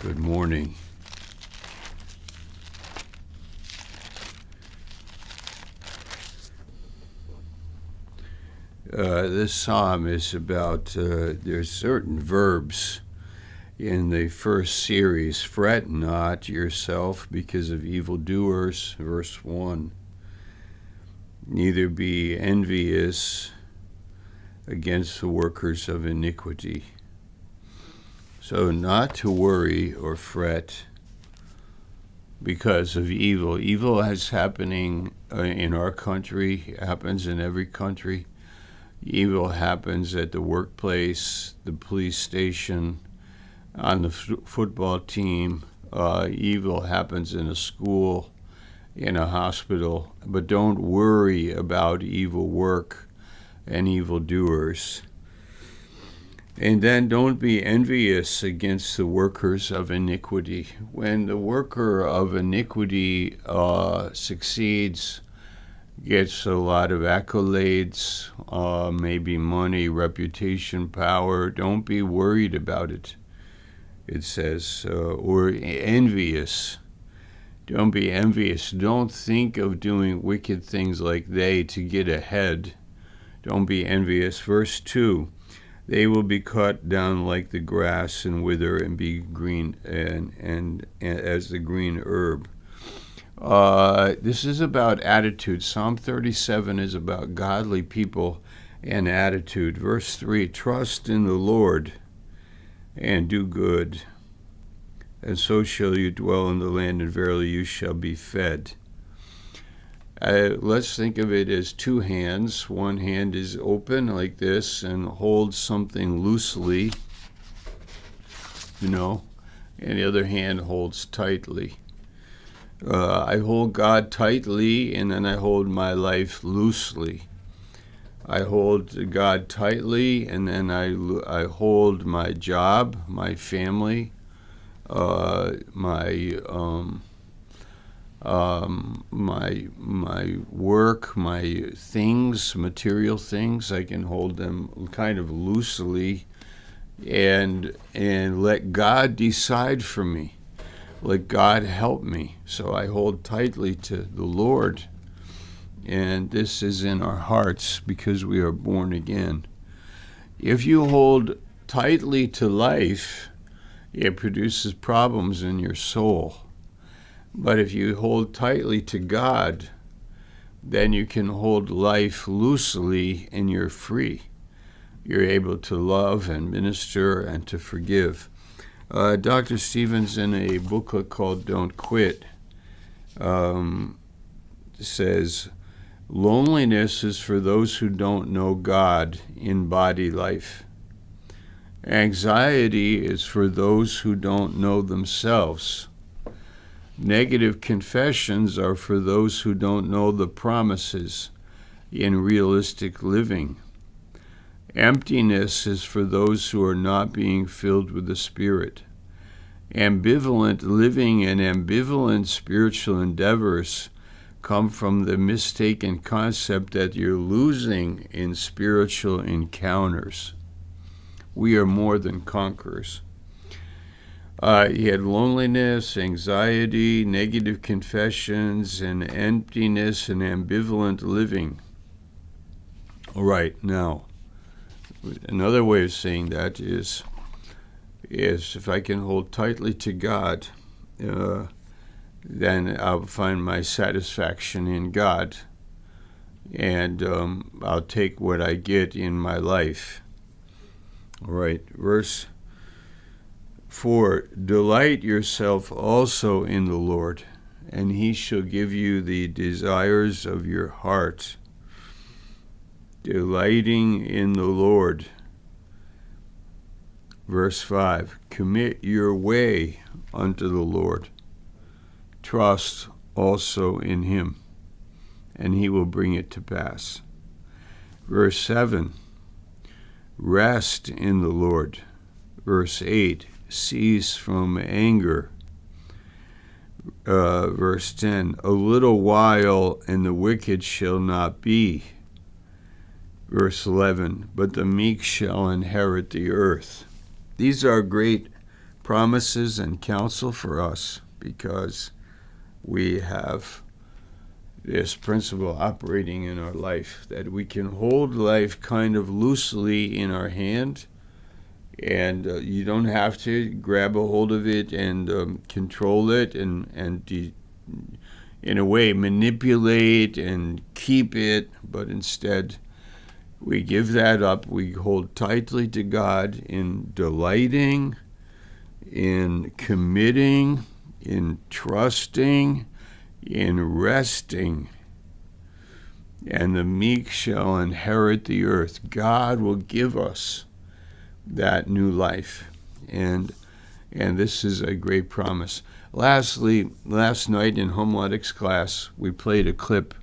Good morning. This psalm is about, there's certain verbs in the first series. Fret not yourself because of evildoers, verse 1. Neither be envious against the workers of iniquity. So not to worry or fret because of evil. Evil is happening in our country, happens in every country. Evil happens at the workplace, the police station, on the football team. Evil happens in a school, in a hospital. But don't worry about evil work and evildoers. And then don't be envious against the workers of iniquity. When the worker of iniquity succeeds, gets a lot of accolades, maybe money, reputation, power, don't be worried about it, it says, or envious. Don't be envious. Don't think of doing wicked things like they to get ahead. Don't be envious. Verse 2, they will be cut down like the grass and wither and be green and as the green herb. This is about attitude. Psalm 37 is about godly people and attitude. Verse 3, trust in the Lord and do good, and so shall you dwell in the land, and verily you shall be fed. Let's think of it as two hands. One hand is open like this and holds something loosely, and the other hand holds tightly. I hold God tightly, and then I hold my life loosely. I hold God tightly, and then I hold my job, my family, my work, my things, material things. I can hold them kind of loosely, and let God decide for me. Let God help me. So I hold tightly to the Lord. And this is in our hearts because we are born again. If you hold tightly to life, it produces problems in your soul. But if you hold tightly to God, then you can hold life loosely and you're free. You're able to love and minister and to forgive. Dr. Stevens, in a booklet called Don't Quit, says, loneliness is for those who don't know God in body life. Anxiety is for those who don't know themselves. Negative confessions are for those who don't know the promises in realistic living. Emptiness is for those who are not being filled with the Spirit. Ambivalent living and ambivalent spiritual endeavors come from the mistaken concept that you're losing in spiritual encounters. We are more than conquerors. He had loneliness, anxiety, negative confessions, and emptiness and ambivalent living. All right, now, another way of saying that is if I can hold tightly to God, then I'll find my satisfaction in God, and I'll take what I get in my life. All right, verse 4, delight yourself also in the Lord, and he shall give you the desires of your heart. Delighting in the Lord. Verse 5, commit your way unto the Lord. Trust also in him, and he will bring it to pass. Verse 7, rest in the Lord. Verse 8, cease from anger. Verse 10, a little while, and the wicked shall not be. Verse 11, but the meek shall inherit the earth. These are great promises and counsel for us, because we have this principle operating in our life, that we can hold life kind of loosely in our hand, and you don't have to grab a hold of it and control it and in a way manipulate and keep it, but instead we give that up. We hold tightly to God in delighting, in committing, in trusting, in resting. And the meek shall inherit the earth. God will give us that new life. And this is a great promise. Lastly, last night in homiletics class, we played a clip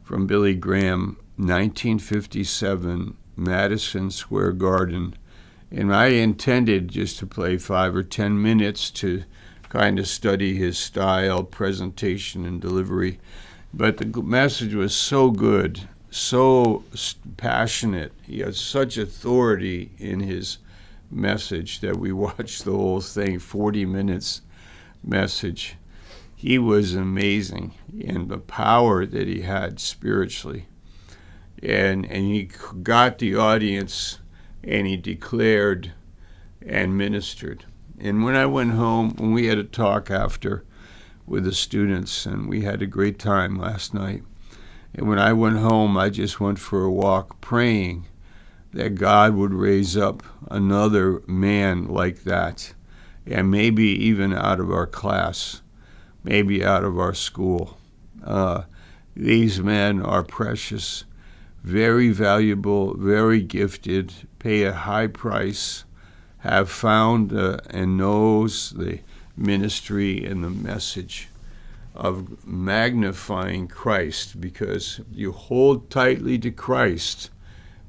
from Billy Graham, 1957, Madison Square Garden. And I intended just to play 5 or 10 minutes to kind of study his style, presentation, and delivery. But the message was so good, so passionate. He has such authority in his message that we watched the whole thing, 40 minutes message. He was amazing in the power that he had spiritually. And he got the audience, and he declared and ministered. And when I went home, when we had a talk after with the students, and we had a great time last night, and when I went home, I just went for a walk praying that God would raise up another man like that, and maybe even out of our class, maybe out of our school. These men are precious, very valuable, very gifted, pay a high price, have found and knows the ministry and the message of magnifying Christ, because you hold tightly to Christ,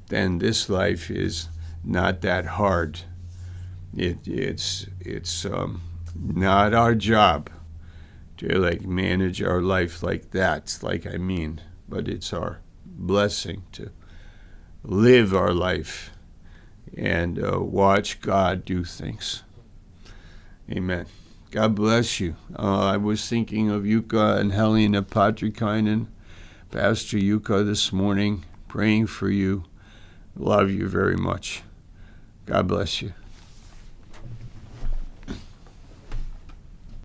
then this life is not that hard. It's not our job to manage our life like that, but it's our blessing to live our life and watch God do things. Amen. God bless you. I was thinking of Yuka and Helena Patrikainen, Pastor Yuka, this morning, praying for you. Love you very much. God bless you.